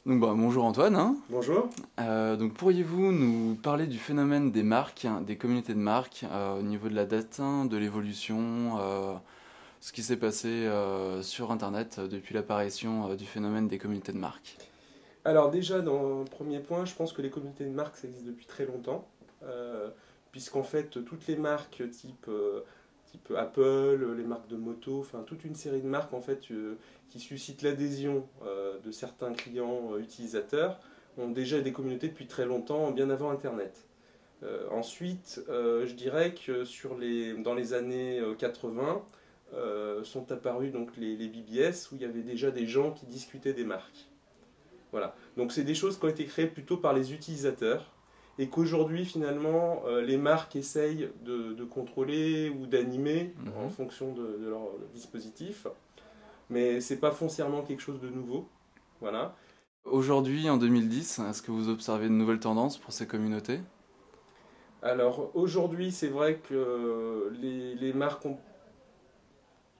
Bonjour Antoine, hein. Bonjour. Donc pourriez-vous nous parler du phénomène des marques, hein, des communautés de marques, au niveau de la date, hein, de l'évolution, ce qui s'est passé sur Internet depuis l'apparition du phénomène des communautés de marques? Alors déjà, dans le premier point, je pense que les communautés de marques, ça existe depuis très longtemps, puisqu'en fait, toutes les marques type Apple, les marques de moto, enfin toute une série de marques en fait qui suscitent l'adhésion de certains clients utilisateurs, ont déjà des communautés depuis très longtemps, bien avant Internet. Ensuite, je dirais que dans les années 80, sont apparus donc les BBS, où il y avait déjà des gens qui discutaient des marques. Voilà. Donc c'est des choses qui ont été créées plutôt par les utilisateurs et qu'aujourd'hui finalement les marques essayent de contrôler ou d'animer en Mhm. fonction de leur dispositif. Mais c'est pas foncièrement quelque chose de nouveau. Voilà. Aujourd'hui, en 2010, est-ce que vous observez de nouvelles tendances pour ces communautés? Alors aujourd'hui c'est vrai que les marques ont...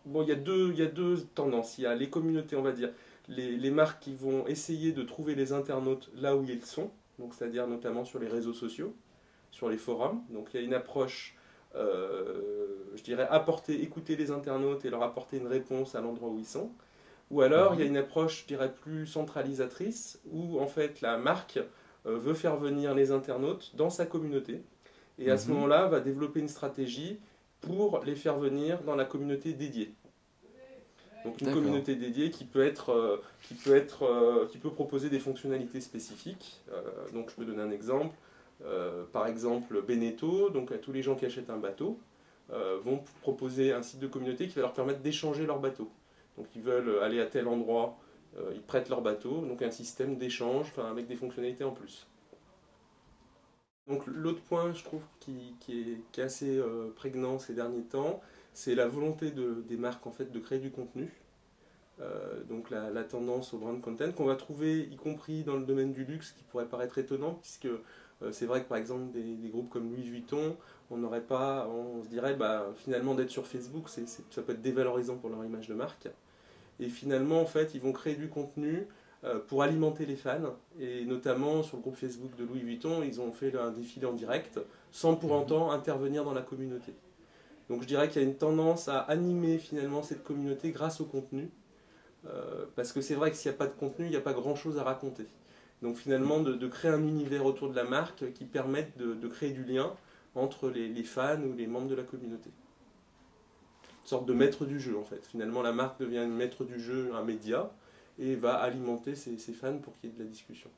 Bon, il y a deux tendances. Il y a les communautés, on va dire, les marques qui vont essayer de trouver les internautes là où ils sont, donc c'est-à-dire notamment sur les réseaux sociaux, sur les forums. Donc il y a une approche, je dirais, écouter les internautes et leur apporter une réponse à l'endroit où ils sont. Ou alors il y a Mhm. une approche, je dirais, plus centralisatrice, où en fait la marque veut faire venir les internautes dans sa communauté. Et à ce Mhm. moment-là, va développer une stratégie pour les faire venir dans la communauté dédiée. Donc une D'accord. communauté dédiée qui peut proposer des fonctionnalités spécifiques. Donc je peux donner un exemple. Par exemple, Beneteau, donc à tous les gens qui achètent un bateau, vont proposer un site de communauté qui va leur permettre d'échanger leur bateau. Donc ils veulent aller à tel endroit, ils prêtent leur bateau, donc un système d'échange, enfin, avec des fonctionnalités en plus. Donc l'autre point, je trouve, qui est assez prégnant ces derniers temps, c'est la volonté des marques en fait de créer du contenu. Donc la tendance au brand content qu'on va trouver y compris dans le domaine du luxe qui pourrait paraître étonnant puisque c'est vrai que par exemple des groupes comme Louis Vuitton on se dirait bah, finalement d'être sur Facebook ça peut être dévalorisant pour leur image de marque et finalement en fait ils vont créer du contenu pour alimenter les fans et notamment sur le groupe Facebook de Louis Vuitton ils ont fait un défilé en direct sans pour Mhm. autant intervenir dans la communauté. Donc je dirais qu'il y a une tendance à animer finalement cette communauté grâce au contenu parce que c'est vrai que s'il n'y a pas de contenu, il n'y a pas grand-chose à raconter. Donc finalement, de créer un univers autour de la marque qui permette de créer du lien entre les fans ou les membres de la communauté. Une sorte de maître du jeu en fait. Finalement, la marque devient une maître du jeu, un média, et va alimenter ses fans pour qu'il y ait de la discussion.